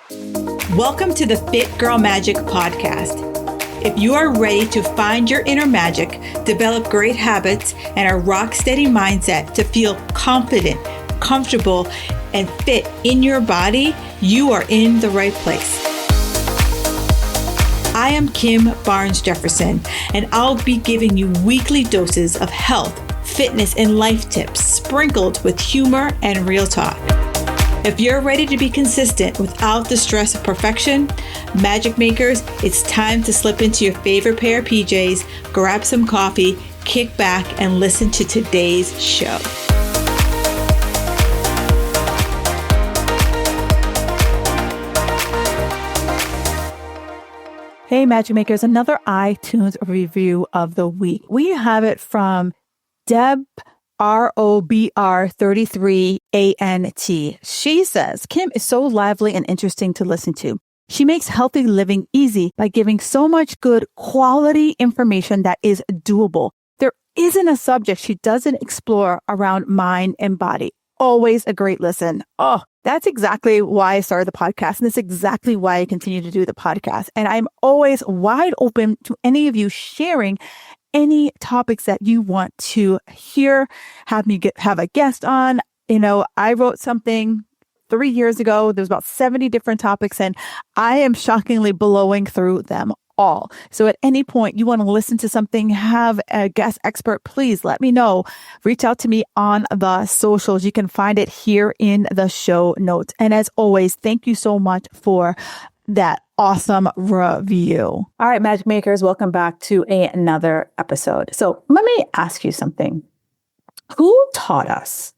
Welcome to the Fit Girl Magic podcast. If you are ready to find your inner magic, develop great habits, and a rock steady mindset to feel confident, comfortable, and fit in your body, you are in the right place. I am Kim Barnes Jefferson, and I'll be giving you weekly doses of health, fitness, and life tips sprinkled with humor and real talk. If you're ready to be consistent without the stress of perfection, magic makers, it's time to slip into your favorite pair of PJs, grab some coffee, kick back, and listen to today's show. Hey, Magic Makers, another iTunes review of the week. We have it from Deb ROBR33ANT. She says, Kim is so lively and interesting to listen to. She makes healthy living easy by giving so much good quality information that is doable. There isn't a subject she doesn't explore around mind and body. Always a great listen. Oh, that's exactly why I started the podcast. And that's exactly why I continue to do the podcast. And I'm always wide open to any of you sharing any topics that you want to hear, have a guest on. You know, I wrote something 3 years ago. There's about 70 different topics, and I am shockingly blowing through them all. So at any point you want to listen to something, have a guest expert, please let me know. Reach out to me on the socials. You can find it here in the show notes. And as always, thank you so much for that awesome review. All right, Magic Makers, welcome back to another episode. So let me ask you something. Who taught us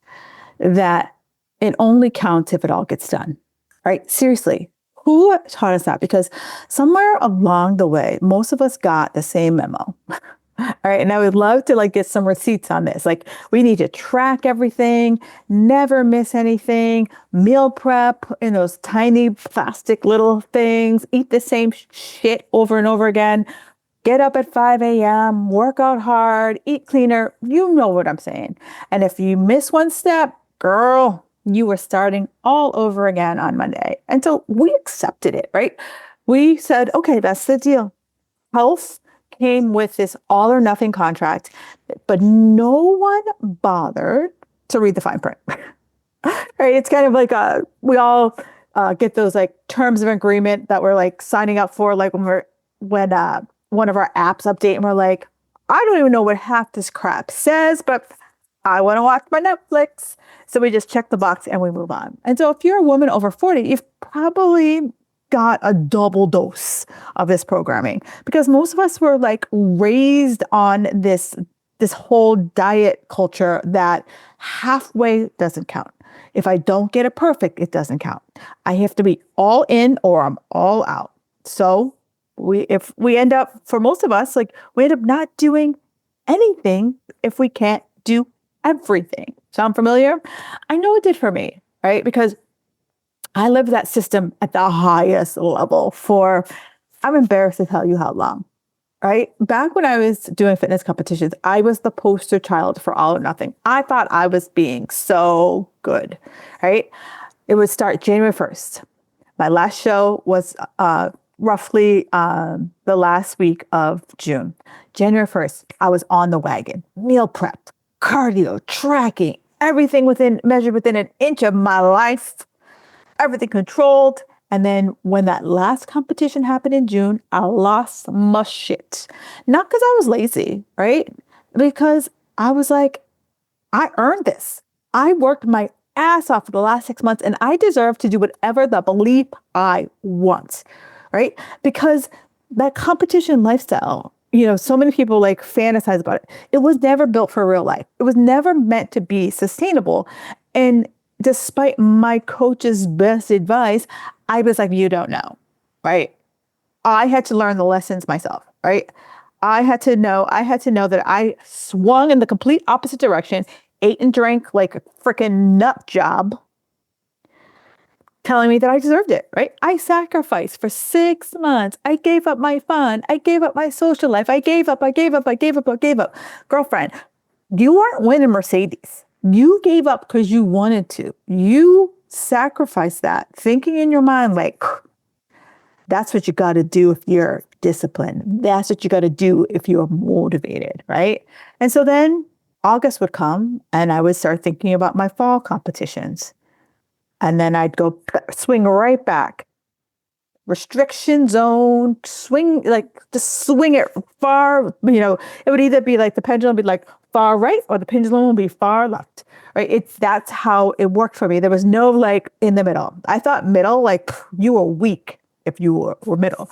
that it only counts if it all gets done? Right? Seriously, who taught us that? Because somewhere along the way, most of us got the same memo. All right. And I would love to get some receipts on this. We need to track everything, never miss anything, meal prep in those tiny plastic little things, eat the same shit over and over again, get up at 5 a.m., work out hard, eat cleaner. You know what I'm saying. And if you miss one step, girl, you were starting all over again on Monday. And so we accepted it, right? We said, okay, that's the deal. Health came with this all or nothing contract, but no one bothered to read the fine print. Right? It's kind of we all get those terms of agreement that we're signing up for, when one of our apps update and we're like, I don't even know what half this crap says, but I want to watch my Netflix. So we just check the box and we move on. And so if you're a woman over 40, you've probably got a double dose of this programming, because most of us were raised on this whole diet culture that halfway doesn't count. If I don't get it perfect, it doesn't count. I have to be all in or I'm all out. So if we end up, for most of us, we end up not doing anything if we can't do everything. Sound familiar? I know it did for me, right? Because I lived that system at the highest level for, I'm embarrassed to tell you how long, right? Back when I was doing fitness competitions, I was the poster child for all or nothing. I thought I was being so good, right? It would start January 1st. My last show was roughly the last week of June. January 1st, I was on the wagon, meal prep, cardio, tracking, everything measured within an inch of my life. Everything controlled. And then when that last competition happened in June, I lost my shit. Not because I was lazy, right? Because I was like, I earned this. I worked my ass off for the last 6 months and I deserve to do whatever the bleep I want, right? Because that competition lifestyle, so many people fantasize about it. It was never built for real life. It was never meant to be sustainable. And despite my coach's best advice, I was like, you don't know, right? I had to learn the lessons myself, right? I had to know that I swung in the complete opposite direction, ate and drank like a freaking nut job, telling me that I deserved it, right? I sacrificed for 6 months. I gave up my fun. I gave up my social life. I gave up. Girlfriend, you aren't winning Mercedes. You gave up because you wanted to. You sacrifice that, thinking in your mind, like, that's what you got to do if you're disciplined. That's what you got to do if you're motivated, right? And so then August would come and I would start thinking about my fall competitions. And then I'd go swing right back. Restriction zone, swing, like just swing it far, it would either be like the pendulum would be like far right or the pendulum would be far left, right? That's how it worked for me. There was no like in the middle. I thought middle, like you were weak if you were middle.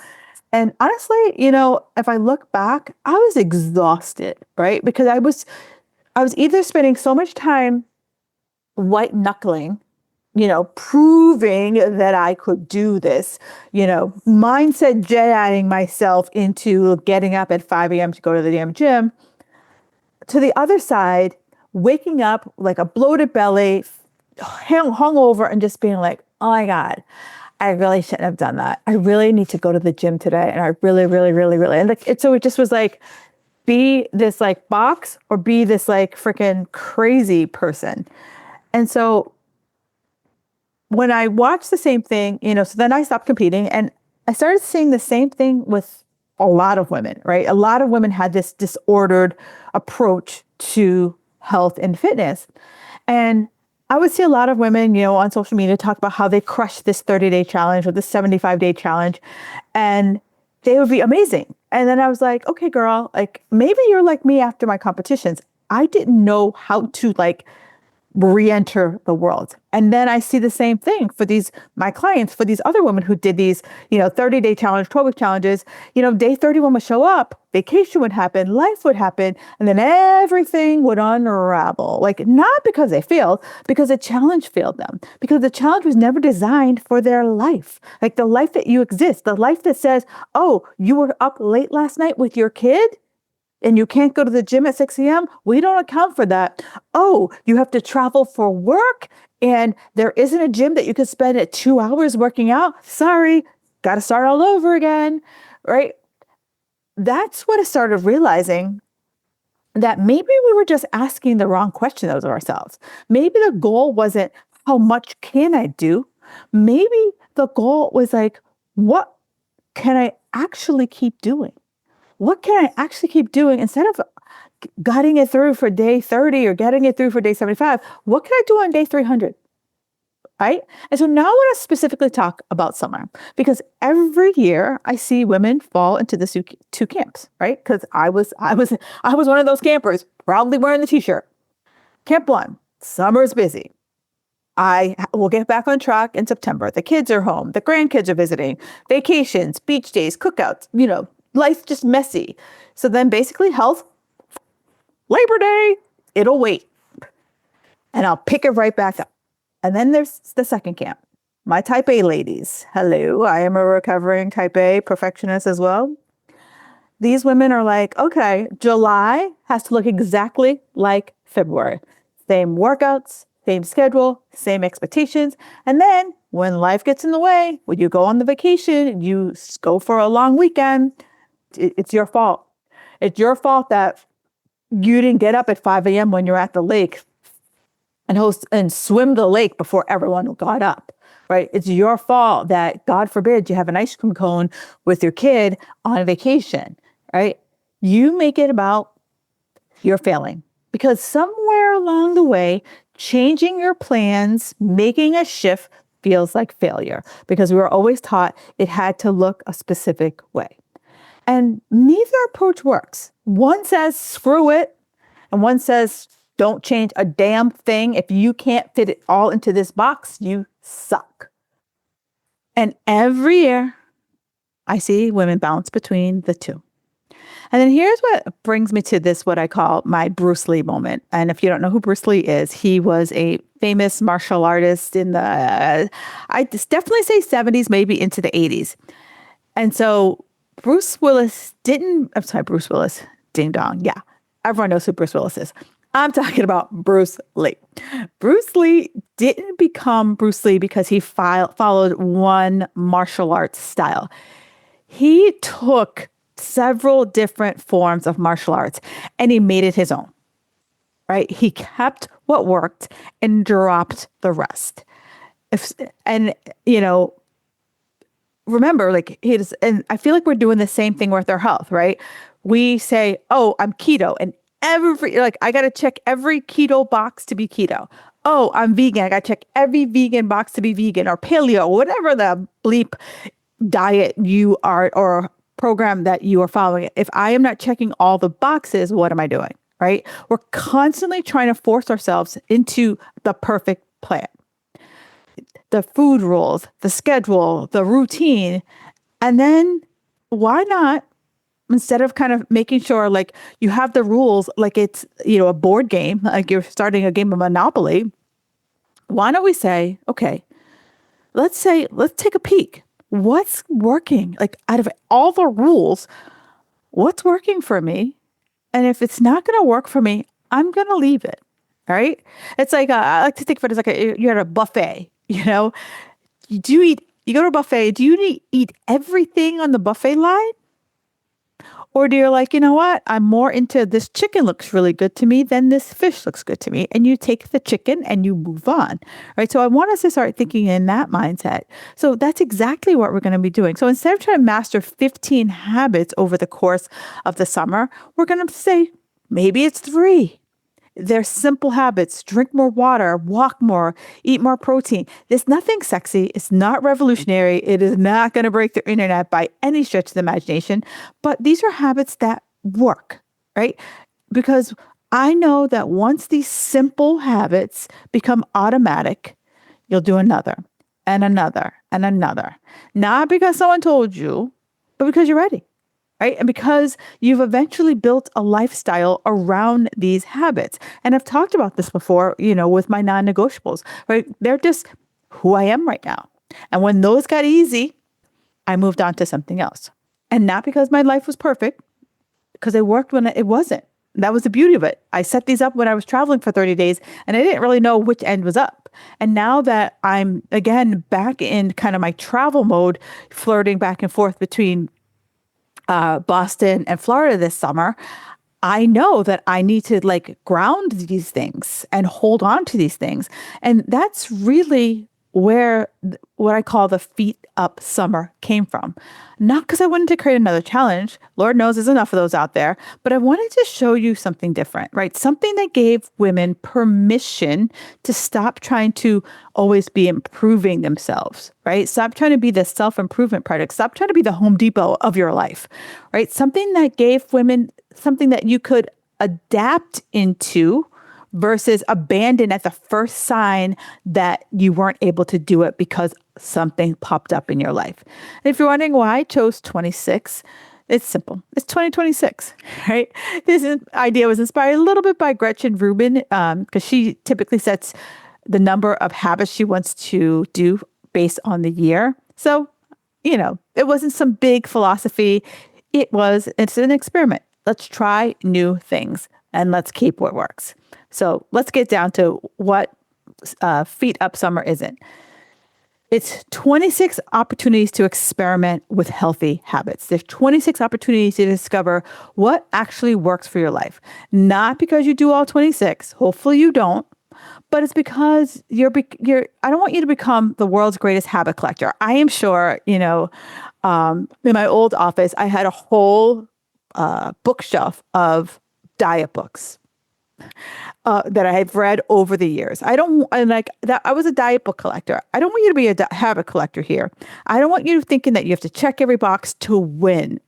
And honestly, if I look back, I was exhausted, right? Because I was either spending so much time white knuckling, proving that I could do this, mindset jetting myself into getting up at 5 a.m. to go to the damn gym. To the other side, waking up like a bloated belly, hungover, and just being like, oh my God, I really shouldn't have done that. I really need to go to the gym today. And I really, really, really, really, and so it just was like, be this like box or be this like freaking crazy person. And so when I watched the same thing, so then I stopped competing and I started seeing the same thing with a lot of women, right? A lot of women had this disordered approach to health and fitness. And I would see a lot of women, on social media talk about how they crushed this 30-day challenge or this 75-day challenge, and they would be amazing. And then I was like, okay, girl, like maybe you're like me after my competitions. I didn't know how to like re-enter the world. And then I see the same thing for my clients, for these other women who did these, 30-day challenge, 12-week challenges, day 31 would show up, vacation would happen, life would happen, and then everything would unravel. Like not because they failed, because the challenge failed them, because the challenge was never designed for their life. Like the life that you exist, the life that says, oh, you were up late last night with your kid and you can't go to the gym at 6 a.m., we don't account for that. Oh, you have to travel for work and there isn't a gym that you could spend at 2 hours working out. Sorry, got to start all over again, right? That's what I started realizing, that maybe we were just asking the wrong question of ourselves. Maybe the goal wasn't how much can I do? Maybe the goal was like, what can I actually keep doing? What can I actually keep doing instead of getting it through for day 30 or getting it through for day 75? What can I do on day 300? Right? And so now I want to specifically talk about summer, because every year I see women fall into the two camps, right? Because I was one of those campers, proudly wearing the t-shirt. Camp one, summer's busy. I will get back on track in September. The kids are home. The grandkids are visiting. Vacations, beach days, cookouts, life's just messy. So then basically health, Labor Day, it'll wait. And I'll pick it right back up. And then there's the second camp, my type A ladies. Hello, I am a recovering type A perfectionist as well. These women are like, okay, July has to look exactly like February. Same workouts, same schedule, same expectations. And then when life gets in the way, when you go on the vacation, you go for a long weekend, it's your fault. It's your fault that you didn't get up at 5 a.m. when you're at the lake and swim the lake before everyone got up, right? It's your fault that, God forbid, you have an ice cream cone with your kid on vacation, right? You make it about you're failing, because somewhere along the way, changing your plans, making a shift feels like failure, because we were always taught it had to look a specific way. And neither approach works. One says, screw it. And one says, don't change a damn thing. If you can't fit it all into this box, you suck. And every year I see women bounce between the two. And then here's what brings me to this, what I call my Bruce Lee moment. And if you don't know who Bruce Lee is, he was a famous martial artist in the, I definitely say 70s, maybe into the 80s. And so Bruce Willis, ding dong. Yeah, everyone knows who Bruce Willis is. I'm talking about Bruce Lee. Bruce Lee didn't become Bruce Lee because he followed one martial arts style. He took several different forms of martial arts and he made it his own, right? He kept what worked and dropped the rest. If, and, you know, remember, like and I feel like we're doing the same thing with our health, right? We say, oh, I'm keto. And I got to check every keto box to be keto. Oh, I'm vegan. I got to check every vegan box to be vegan or paleo, whatever the bleep diet you are or program that you are following. If I am not checking all the boxes, what am I doing? Right? We're constantly trying to force ourselves into the perfect plan, the food rules, the schedule, the routine. And then why not, instead of kind of making sure like you have the rules like it's, a board game, like you're starting a game of Monopoly, why don't we say, okay, let's take a peek. What's working? Like out of all the rules, what's working for me? And if it's not going to work for me, I'm going to leave it. Right? It's like I like to think of it as like you're at a buffet. You go to a buffet. Do you eat everything on the buffet line? Or do you like, you know what? I'm more into this chicken looks really good to me than this fish looks good to me. And you take the chicken and you move on. Right. So I want us to start thinking in that mindset. So that's exactly what we're going to be doing. So instead of trying to master 15 habits over the course of the summer, we're going to say maybe it's 3. They're simple habits. Drink more water, walk more, eat more protein. There's nothing sexy. It's not revolutionary. It is not going to break the internet by any stretch of the imagination. But these are habits that work, right? Because I know that once these simple habits become automatic, you'll do another and another and another. Not because someone told you, but because you're ready. Right. And because you've eventually built a lifestyle around these habits. And I've talked about this before, with my non-negotiables, right? They're just who I am right now. And when those got easy, I moved on to something else. And not because my life was perfect, because it worked when it wasn't. That was the beauty of it. I set these up when I was traveling for 30 days and I didn't really know which end was up. And now that I'm again back in kind of my travel mode, flirting back and forth between Boston and Florida this summer, I know that I need to like ground these things and hold on to these things. And that's really where what I call the feet up summer came from. Not because I wanted to create another challenge. Lord knows there's enough of those out there, but I wanted to show you something different, right? Something that gave women permission to stop trying to always be improving themselves, right? Stop trying to be the self-improvement project. Stop trying to be the Home Depot of your life, right? Something that gave women something that you could adapt into versus abandon at the first sign that you weren't able to do it because something popped up in your life. And if you're wondering why I chose 26, it's simple. It's 2026, right? This idea was inspired a little bit by Gretchen Rubin because she typically sets the number of habits she wants to do based on the year. So, it wasn't some big philosophy. It's an experiment. Let's try new things and let's keep what works. So let's get down to what Feet Up Summer isn't. It's 26 opportunities to experiment with healthy habits. There's 26 opportunities to discover what actually works for your life. Not because you do all 26. Hopefully you don't. But it's because I don't want you to become the world's greatest habit collector. I am sure, in my old office, I had a whole bookshelf of diet books that I have read over the years. I was a diet book collector. I don't want you to be a habit collector here. I don't want you thinking that you have to check every box to win.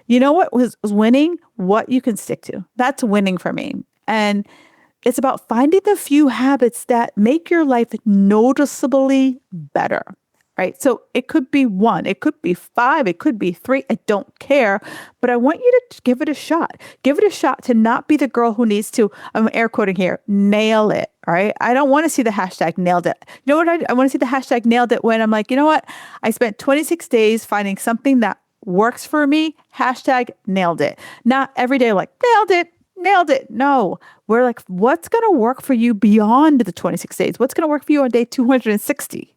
You know what was winning? What you can stick to. That's winning for me. And it's about finding the few habits that make your life noticeably better. Right. So it could be 1, it could be 5, it could be 3. I don't care. But I want you to give it a shot. Give it a shot to not be the girl who needs to, I'm air quoting here, nail it. All right. I don't want to see the hashtag nailed it. You know what? I want to see the hashtag nailed it when I'm like, you know what? I spent 26 days finding something that works for me. Hashtag nailed it. Not every day like nailed it. No, we're like, what's going to work for you beyond the 26 days? What's going to work for you on day 260?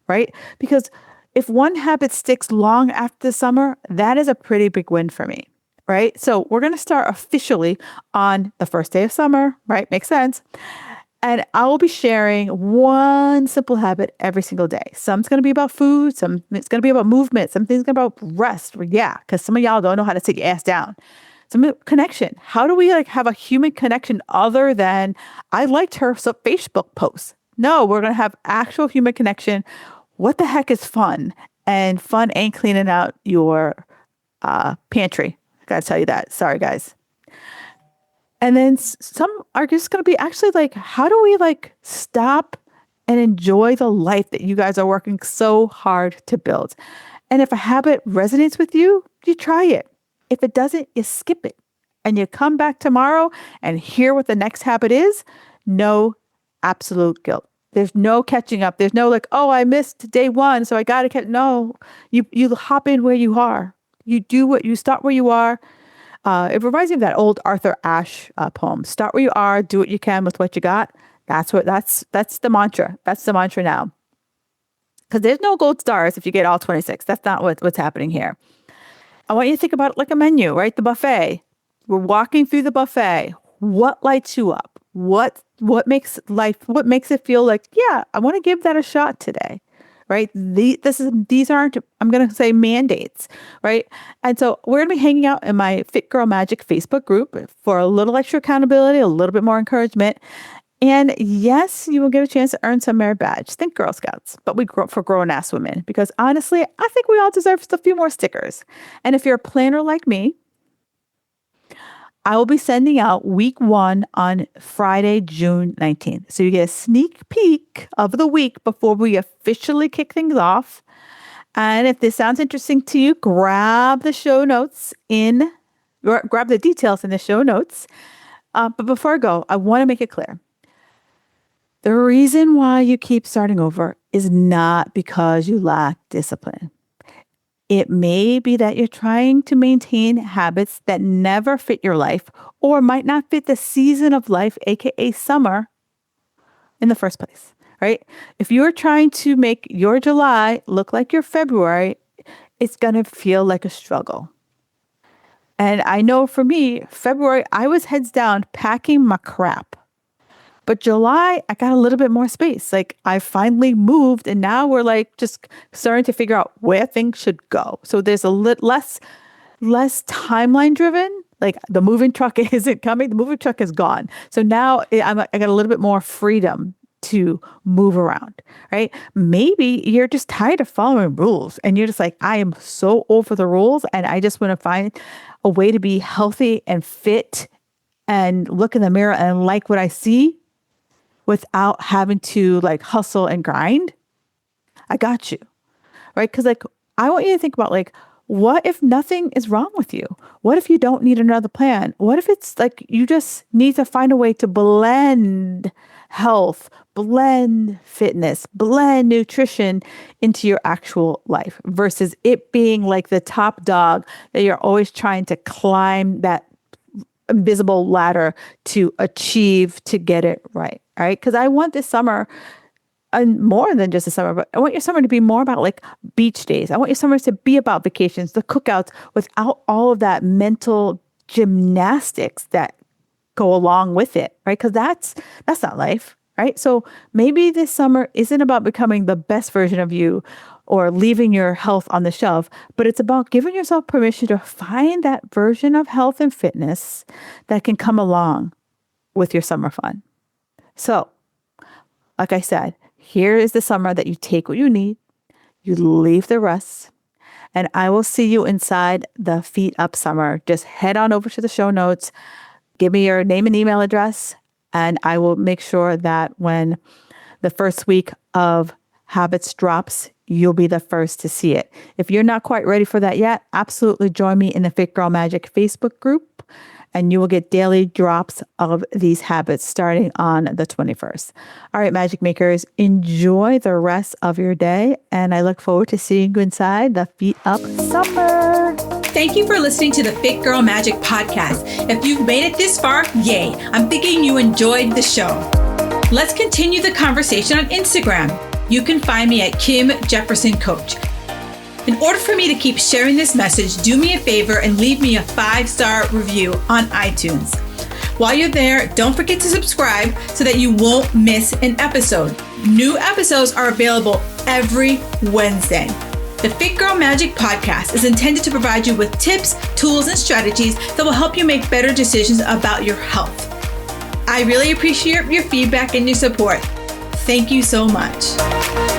Right? Because if one habit sticks long after the summer, that is a pretty big win for me. Right? So we're going to start officially on the first day of summer, right? Makes sense. And I will be sharing one simple habit every single day. Some's going to be about food. Some it's going to be about movement. Something's going to be about rest. Yeah, because some of y'all don't know how to sit your ass down. Some connection. How do we like have a human connection other than I liked her Facebook post? No, we're going to have actual human connection. What the heck is fun? And fun ain't cleaning out your pantry. I got to tell you that. Sorry, guys. And then some are just going to be actually like, how do we like stop and enjoy the life that you guys are working so hard to build? And if a habit resonates with you, you try it. If it doesn't, you skip it. And you come back tomorrow and hear what the next habit is. No absolute guilt. There's no catching up. There's no like, oh, I missed day one, so I got to catch. No, you hop in where you are. You start where you are. It reminds me of that old Arthur Ashe poem. Start where you are, do what you can with what you got. That's the mantra. That's the mantra now. Because there's no gold stars if you get all 26. That's not what's happening here. I want you to think about it like a menu, right? The buffet. We're walking through the buffet. What lights you up? What makes it feel like, yeah, I want to give that a shot today. Right? These aren't, I'm going to say mandates, right? And so we're going to be hanging out in my Fit Girl Magic Facebook group for a little extra accountability, a little bit more encouragement. And yes, you will get a chance to earn some merit badge. Think Girl Scouts, but for grown-ass women, because honestly, I think we all deserve a few more stickers. And if you're a planner like me, I will be sending out week 1 on Friday, June 19th. So you get a sneak peek of the week before we officially kick things off. And if this sounds interesting to you, grab the details in the show notes. But before I go, I want to make it clear. The reason why you keep starting over is not because you lack discipline. It may be that you're trying to maintain habits that never fit your life or might not fit the season of life, aka summer, in the first place, right? If you're trying to make your July look like your February, it's going to feel like a struggle. And I know for me, February, I was heads down packing my crap. But July, I got a little bit more space. Like I finally moved and now we're like just starting to figure out where things should go. So there's a less timeline driven. Like the moving truck isn't coming. The moving truck is gone. So now I got a little bit more freedom to move around, right? Maybe you're just tired of following rules and you're just like, I am so over the rules and I just want to find a way to be healthy and fit and look in the mirror and like what I see without having to like hustle and grind. I got you, right? Because like, I want you to think about like, what if nothing is wrong with you? What if you don't need another plan? What if it's like, you just need to find a way to blend health, blend fitness, blend nutrition into your actual life versus it being like the top dog that you're always trying to climb that invisible ladder to achieve to get it right. All right. Because I want this summer, and more than just the summer, but I want your summer to be more about like beach days. I want your summers to be about vacations, the cookouts, without all of that mental gymnastics that go along with it. Right. Because that's not life. Right. So maybe this summer isn't about becoming the best version of you or leaving your health on the shelf, but it's about giving yourself permission to find that version of health and fitness that can come along with your summer fun. So, like I said, here is the summer that you take what you need, you leave the rest, and I will see you inside the Feet Up Summer. Just head on over to the show notes, give me your name and email address, and I will make sure that when the first week of Habits drops, you'll be the first to see it. If you're not quite ready for that yet, absolutely join me in the Fit Girl Magic Facebook group, and you will get daily drops of these habits starting on the 21st. All right, Magic Makers, enjoy the rest of your day, and I look forward to seeing you inside the Feet Up Summer. Thank you for listening to the Fit Girl Magic podcast. If you've made it this far, yay! I'm thinking you enjoyed the show. Let's continue the conversation on Instagram. You can find me at Kim Jefferson Coach. In order for me to keep sharing this message, do me a favor and leave me a 5-star review on iTunes. While you're there, don't forget to subscribe so that you won't miss an episode. New episodes are available every Wednesday. The Fit Girl Magic podcast is intended to provide you with tips, tools, and strategies that will help you make better decisions about your health. I really appreciate your feedback and your support. Thank you so much.